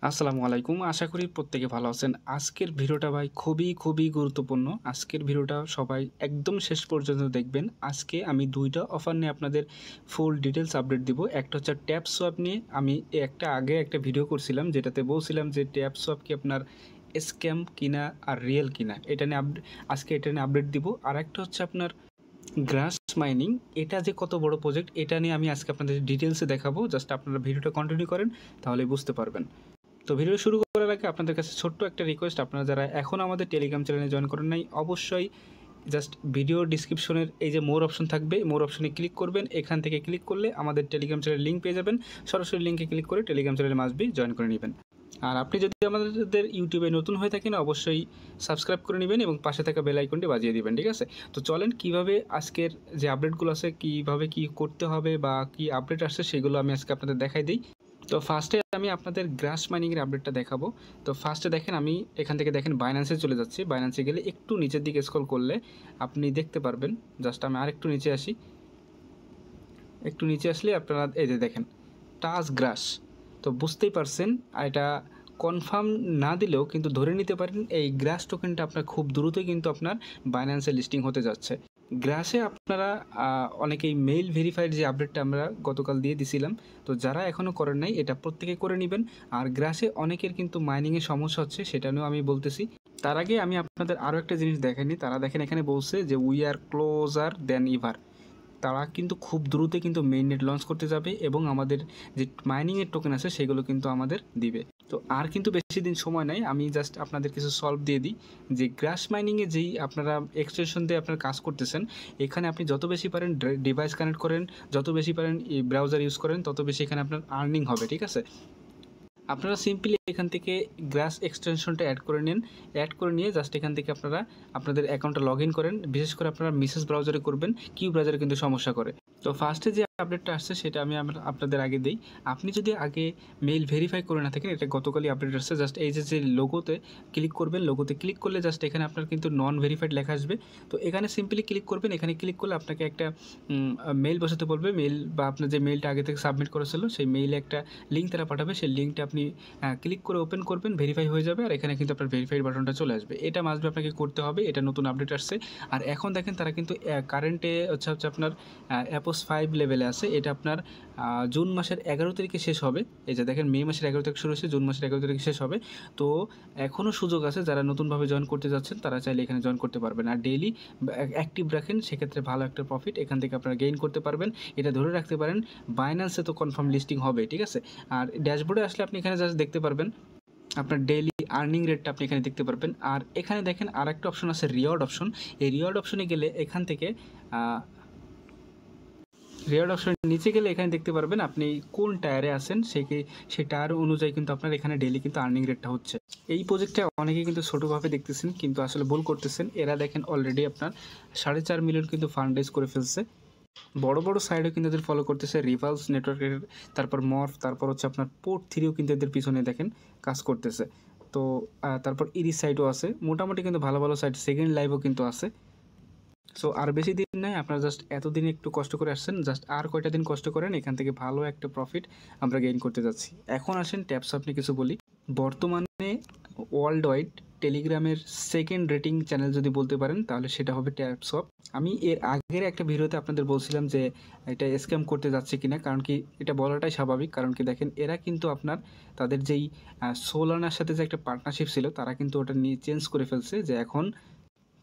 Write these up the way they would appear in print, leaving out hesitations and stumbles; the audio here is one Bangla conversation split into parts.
আসসালামু আলাইকুম। আশা করি প্রত্যেকে ভালো আছেন। আজকের ভিডিওটা ভাই খুবই গুরুত্বপূর্ণ। আজকের ভিডিওটা সবাই একদম শেষ পর্যন্ত দেখবেন। আজকে আমি ২ টা অফার নিয়ে আপনাদের ফুল ডিটেইলস আপডেট দিব। একটা হচ্ছে ট্যাপ সোয়াপ নিয়ে আমি আগে একটা ভিডিও করছিলাম যেটাতে বলছিলাম যে ট্যাপ সোয়াপ কি আপনার স্ক্যাম কিনা আর রিয়েল কিনা। আজকে এটা নিয়ে আপডেট দিব। আরেকটা হচ্ছে আপনার গ্রাস মাইনিং, এটা যে কত বড় প্রজেক্ট এটা নিয়ে আমি আজকে আপনাদের ডিটেইলসে দেখাবো। জাস্ট আপনারা ভিডিওটা কন্টিনিউ করেন তাহলেই বুঝতে পারবেন। তো ভিডিও শুরু করার আগে আপনাদের কাছে ছোট্ট একটা রিকোয়েস্ট, আপনারা যারা এখনও আমাদের টেলিগ্রাম চ্যানেলে জয়েন করেন নাই অবশ্যই জাস্ট ভিডিও ডিসক্রিপশনের এই যে মোর অপশন থাকবে, মোর অপশনে ক্লিক করবেন। এখান থেকে ক্লিক করলে আমাদের টেলিগ্রাম চ্যানেলের লিঙ্ক পেয়ে যাবেন। সরাসরি লিঙ্কে ক্লিক করে টেলিগ্রাম চ্যানেলে মাস্ট বি জয়েন করে নেবেন। আর আপনি যদি আমাদের ইউটিউবে নতুন হয়ে থাকেন অবশ্যই সাবস্ক্রাইব করে নেবেন এবং পাশে থাকা বেল আইকনটি বাজিয়ে দিবেন, ঠিক আছে? তো চলেন কীভাবে আজকের যে আপডেটগুলো আছে কীভাবে কী করতে হবে বা কী আপডেট আসছে সেগুলো আমি আজকে আপনাদের দেখাই দিই। তো ফার্স্টে আমি আপনাদের গ্রাস মাইনিংয়ের আপডেটটা দেখাবো। তো ফার্স্টে দেখেন আমি এখান থেকে দেখেন বাইন্যান্সে চলে যাচ্ছি। বাইন্যান্সে গেলে একটু নিচের দিকে স্ক্রল করলে আপনি দেখতে পারবেন। জাস্ট আমি আরেকটু নিচে আসি। একটু নিচে আসলে আপনারা এই যে দেখেন টাস গ্রাস। তো বুঝতেই পারছেন এটা কনফার্ম না দিলেও কিন্তু ধরে নিতে পারেন এই গ্রাস টোকেনটা আপনার খুব দ্রুতই কিন্তু আপনার বাইন্যান্সে লিস্টিং হতে যাচ্ছে। গ্রাসে আপনারা অনেকেই মেইল ভেরিফাইড যে আপডেটটা আমরা গতকাল দিয়ে দিছিলাম, তো যারা এখনও করেন নাই এটা প্রত্যেকে করে নেবেন। আর গ্রাসে অনেকের কিন্তু মাইনিংয়ে সমস্যা হচ্ছে, সেটা নিয়েও আমি বলতেছি। তার আগে আমি আপনাদের আরও একটা জিনিস দেখাইনি। তারা দেখেন এখানে বলছে যে উই আর ক্লোজার দেন ইভার। তারা কিন্তু খুব দ্রুত কিন্তু মেইননেট লঞ্চ করতে যাবে এবং আমাদের যে মাইনিংয়ের টোকেন আছে সেগুলো কিন্তু আমাদের দিবে। তো আর কিন্তু বেশি দিন সময় নাই, আমি জাস্ট আপনাদের কিছু সলভ দিয়ে দিই যে গ্রাস মাইনিংয়ে যেই আপনারা এক্সটেনশন দিয়ে আপনারা কাজ করতেছেন, এখানে আপনি যত বেশি পারেন ডিভাইস কানেক্ট করেন, যত বেশি পারেন ব্রাউজার ইউজ করেন, তত বেশি এখানে আপনার আর্নিং হবে, ঠিক আছে? আপনারা সিম্পলি এখান থেকে গ্রাস এক্সটেনশনটা অ্যাড করে নিন। অ্যাড করে নিয়ে জাস্ট এখান থেকে আপনারা আপনাদের অ্যাকাউন্টটা লগ ইন করেন। বিশেষ করে আপনারা মিসেস ব্রাউজারে করবেন, কিউ ব্রাউজারে কিন্তু সমস্যা করে। তো ফার্স্টে যে আপডেটটা আসছে সেটা আমি আপনাদের আগে দিই। আপনি যদি আগে মেইল ভেরিফাই করে না থাকেন, এটা গতকালই আপডেট আসছে। জাস্ট এই যে লোগোতে ক্লিক করবেন, লোগোতে ক্লিক করলে জাস্ট এখানে আপনার কিন্তু নন ভেরিফাইড লেখা আসবে। তো এখানে সিম্পলি ক্লিক করবেন। এখানে ক্লিক করলে আপনাকে একটা মেইল বসাতে বলবে। মেইল বা আপনার যে মেইলটা আগে থেকে সাবমিট করেছিল সেই মেইলে একটা লিঙ্ক তারা পাঠাবে। সেই লিঙ্কটা আপনি ক্লিক করে ওপেন করবেন, ভেরিফাই হয়ে যাবে। আর এখানে কিন্তু আপনার ভেরিফাইড বাটনটা চলে আসবে। এটা মাস্ট বি আপনাকে করতে হবে, এটা নতুন আপডেট আসছে। আর এখন দেখেন তারা কিন্তু কারেন্টে হচ্ছে আপনার অ্যাপোস 5 লেভেলে আছে। এটা আপনার জুন মাসের 11 তারিখে শেষ হবে। এই যে দেখেন মে মাসের 11 তারিখ শুরু হয়েছে, জুন মাসের 11 তারিখে শেষ হবে। তো এখনও সুযোগ আছে, যারা নতুনভাবে জয়েন করতে যাচ্ছেন তারা চাইলে এখানে জয়েন করতে পারবেন। আর ডেইলি অ্যাক্টিভ রাখেন, সেক্ষেত্রে ভালো একটা প্রফিট এখান থেকে আপনারা গেইন করতে পারবেন। এটা ধরে রাখতে পারেন, বাইন্যান্সে তো কনফার্ম লিস্টিং হবে, ঠিক আছে? আর ড্যাশবোর্ডে আসলে আপনি এখানে জাস্ট দেখতে পারবেন আপনার ডেইলি আর্নিং রেটটা আপনি এখানে দেখতে পারবেন। আর এখানে দেখেন আর একটা অপশন আছে রিওয়ার্ড অপশন। এই রিওয়ার্ড অপশনে গেলে এখান থেকে রিওয়ার্ড অপশনের নিচে গেলে এখানে দেখতে পারবেন আপনি কোন টায়ারে আছেন, সেই টায়ার অনুযায়ী কিন্তু আপনার এখানে ডেইলি কিন্তু আর্নিং রেটটা হচ্ছে। এই প্রজেক্টটা অনেকেই কিন্তু ছোটোভাবে দেখতেছেন, কিন্তু আসলে ভুল করতেছেন। এরা দেখেন অলরেডি আপনার 4.5 মিলিয়ন কিন্তু ফান্ড রেজ করে ফেলছে। বড় বড় সাইডও কিন্তু এদের ফলো করতেছে, রিভালস নেটওয়ার্কের, তারপর মর্ফ, তারপর হচ্ছে আপনার পোর্ট 3ও কিন্তু এদের পিছনে দেখেন কাজ করতেছে। তো তারপর ইরি সাইটও আছে, মোটামুটি কিন্তু ভালো ভালো সাইট, সেকেন্ড লাইভও কিন্তু আছে। সো আর বেশি দিন নাই, আপনারা জাস্ট এতদিন একটু কষ্ট করে আসছেন, জাস্ট আর কয়টা দিন কষ্ট করেন, এখান থেকে ভালো একটা প্রফিট আমরা গেইন করতে যাচ্ছি। এখন আসেন ট্যাপস আপনি কিছু বলি। বর্তমানে ওয়ার্ল্ড ওয়াইড টেলিগ্রামের সেকেন্ড রেটিং চ্যানেল যদি বলতে পারেন তাহলে সেটা হবে ট্যাপসপ। আমি এর আগের একটা ভিডিওতে আপনাদের বলছিলাম যে এটা স্ক্যাম করতে যাচ্ছে কিনা, কারণ কি এটা বলাটাই স্বাভাবিক। কারণ কি দেখেন এরা কিন্তু আপনার তাদের যেই সোলানার সাথে যে একটা পার্টনারশিপ ছিল তারা কিন্তু ওটা নিয়ে চেঞ্জ করে ফেলছে, যে এখন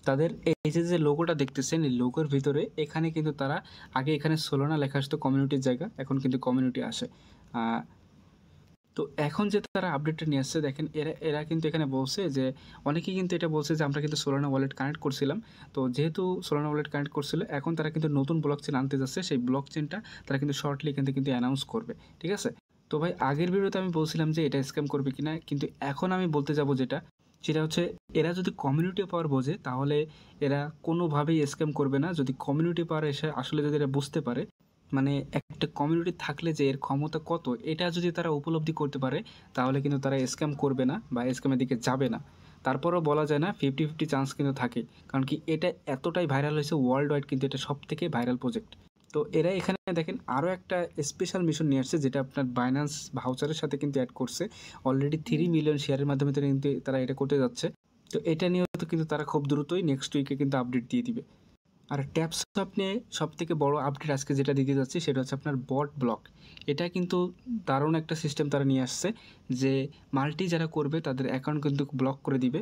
তাদের এই যে লোগোটা দেখতেছেন এই লোগোর ভিতরে এখানে কিন্তু তারা আগে এখানে সোলানা লেখা আসতো কমিউনিটির জায়গা, এখন কিন্তু কমিউনিটি আসে। তো এখন যে তারা আপডেটটা নিয়ে আসছে দেখেন এরা কিন্তু এখানে বলছে যে অনেকেই কিন্তু এটা বলছে যে আমরা কিন্তু সোলানা ওয়ালেট কানেক্ট করছিলাম। তো যেহেতু সোলানা ওয়ালেট কানেক্ট করছিল, এখন তারা কিন্তু নতুন ব্লক চেন আনতে যাচ্ছে। সেই ব্লক চেনটা তারা কিন্তু শর্টলি এখান থেকে কিন্তু অ্যানাউন্স করবে, ঠিক আছে? তো ভাই আগের ভিডিওতে আমি বলছিলাম যে এটা স্ক্যাম করবে কিনা, কিন্তু এখন আমি বলতে যাব সেটা হচ্ছে এরা যদি কমিউনিটি পাওয়ার বোঝে তাহলে এরা কোনোভাবেই স্ক্যাম করবে না। যদি কমিউনিটি পাওয়ার এসে আসলে যদি এরা বুঝতে পারে, মানে একটা কমিউনিটি থাকলে যে এর ক্ষমতা কত, এটা যদি তারা উপলব্ধি করতে পারে তাহলে কিন্তু তারা স্ক্যাম করবে না বা স্ক্যামের দিকে যাবে না। তারপরও বলা যায় না, 50-50 চান্স কিন্তু থাকে। কারণ কি এটা এতটাই ভাইরাল হয়েছে ওয়ার্ল্ড ওয়াইড, কিন্তু এটা সব থেকে ভাইরাল প্রজেক্ট। তো এরা এখানে দেখেন আরও একটা স্পেশাল মিশন নিয়ে আসছে, যেটা আপনার বাইন্যান্স ভাউচারের সাথে কিন্তু অ্যাড করছে। অলরেডি 3 মিলিয়ন শেয়ারের মাধ্যমে তারা কিন্তু এটা করতে যাচ্ছে। তো এটা নিয়েও তো কিন্তু তারা খুব দ্রুতই নেক্সট উইকে কিন্তু আপডেট দিয়ে দিবে। আর ট্যাপসপ নিয়ে সবথেকে বড় আপডেট আজকে যেটা দিতে যাচ্ছি সেটা হচ্ছে আপনার বট ব্লক। এটা কিন্তু দারুণ একটা সিস্টেম তারা নিয়ে আসছে, যে মাল্টি যারা করবে তাদের অ্যাকাউন্ট কিন্তু ব্লক করে দিবে।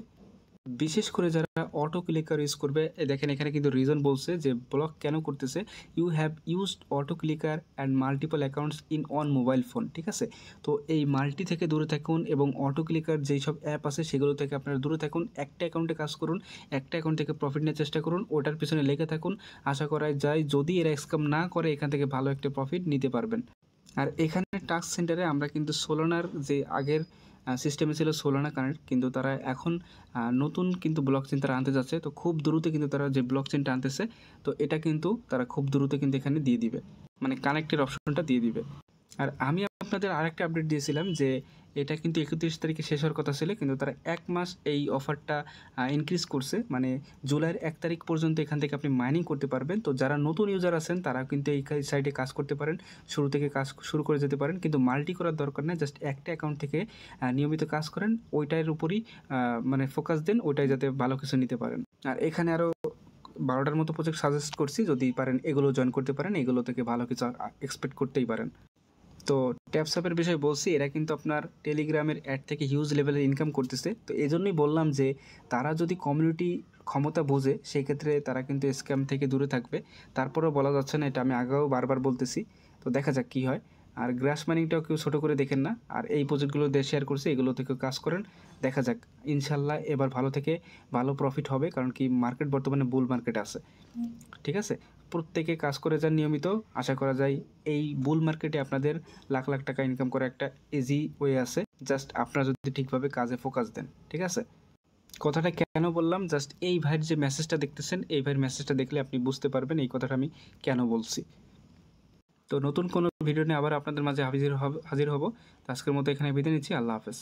বিশেষ করে যারা অটো ক্লিকার ইউজ করবে, দেখেন এখানে কিন্তু রিজন বলছে যে ব্লক কেন করতেছে। You have used auto clicker and multiple accounts in on mobile phone, ঠিক আছে। তো এই মাল্টি থেকে দূরে থাকুন এবং অটো ক্লিকার যেই সব অ্যাপ আছে সেগুলো থেকে আপনারা দূরে থাকুন। একটা অ্যাকাউন্টে কাজ করুন, একটা অ্যাকাউন্ট থেকে প্রফিট নেওয়ার চেষ্টা করুন, ওটার পিছনে লেগে থাকুন। আশা করা যায় যদি এরা স্ক্যাম না করে এখান থেকে ভালো একটা প্রফিট নিতে পারবেন। আর এখানে টাস্ক সেন্টারে আমরা কিন্তু সোলানার যে আগের সিস্টেমে ছিল সোলানা কানেক্ট, কিন্তু তারা এখন নতুন কিন্তু ব্লকচেন তারা আনতে যাচ্ছে। তো খুব দ্রুত কিন্তু তারা যে ব্লকচেনটা আনতেছে, তো এটা কিন্তু তারা খুব দ্রুত কিন্তু এখানে দিয়ে দিবে, মানে কানেক্টের অপশনটা দিয়ে দিবে। আর আমি আপনাদের আরেকটা আপডেট দিয়েছিলাম যে এটা কিন্তু 31 তারিখে শেষ হওয়ার কথা ছিল, কিন্তু তারা 1 মাস এই অফারটা ইনক্রিজ করছে, মানে জুলাইয়ের 1 তারিখ পর্যন্ত এখান থেকে আপনি মাইনিং করতে পারবেন। তো যারা নতুন ইউজার আছেন তারা কিন্তু এই সাইটে কাজ করতে পারেন, শুরু থেকে কাজ শুরু করে যেতে পারেন, কিন্তু মাল্টি করার দরকার নেই। জাস্ট একটা অ্যাকাউন্ট থেকে নিয়মিত কাজ করেন, ওইটার উপরই মানে ফোকাস দেন, ওইটাই যাতে ভালো কিছু নিতে পারেন। আর এখানে আরও 12টার মতো প্রজেক্ট সাজেস্ট করছি, যদি পারেন এগুলো জয়েন করতে পারেন, এগুলো থেকে ভালো কিছু এক্সপেক্ট করতেই পারেন। তো ট্যাপসঅ্যাপের বিষয়ে বলছি, এরা কিন্তু আপনার টেলিগ্রামের অ্যাড থেকে হিউজ লেভেলের ইনকাম করতেছে। তো এই জন্যই বললাম যে তারা যদি কমিউনিটি ক্ষমতা বোঝে সেই ক্ষেত্রে তারা কিন্তু স্ক্যাম থেকে দূরে থাকবে। তারপরেও বলা যাচ্ছে না, এটা আমি আগেও বারবার বলতেছি। তো দেখা যাক কী হয়। আর গ্রাস মাইনিংটাও কেউ ছোটো করে দেখেন না। আর এই প্রজেক্টগুলো দিয়ে শেয়ার করছি, এগুলো থেকেও কাজ করেন। দেখা যাক, ইনশাল্লাহ এবার ভালো থেকে ভালো প্রফিট হবে, কারণ কি মার্কেট বর্তমানে বুল মার্কেট আছে, ঠিক আছে। প্রত্যেকে কাজ করে যান নিয়মিত, আশা করা যায় এই বুল মার্কেটে আপনাদের লাখ লাখ টাকা ইনকাম করা একটা ইজি ওয়ে আছে, জাস্ট আপনারা যদি ঠিকভাবে কাজে ফোকাস দেন, ঠিক আছে। কথাটা কেন বললাম, জাস্ট এই ভাইয়ের যে মেসেজটা দেখতেছেন, এই ভাইয়ের মেসেজটা দেখলে আপনি বুঝতে পারবেন এই কথাটা আমি কেন বলছি। তো নতুন কোনো ভিডিও নিয়ে আবার আপনাদের মাঝে হাজির হব। তো আজকের মতো এখানে বিদায় নিচ্ছি। আল্লাহ হাফেজ।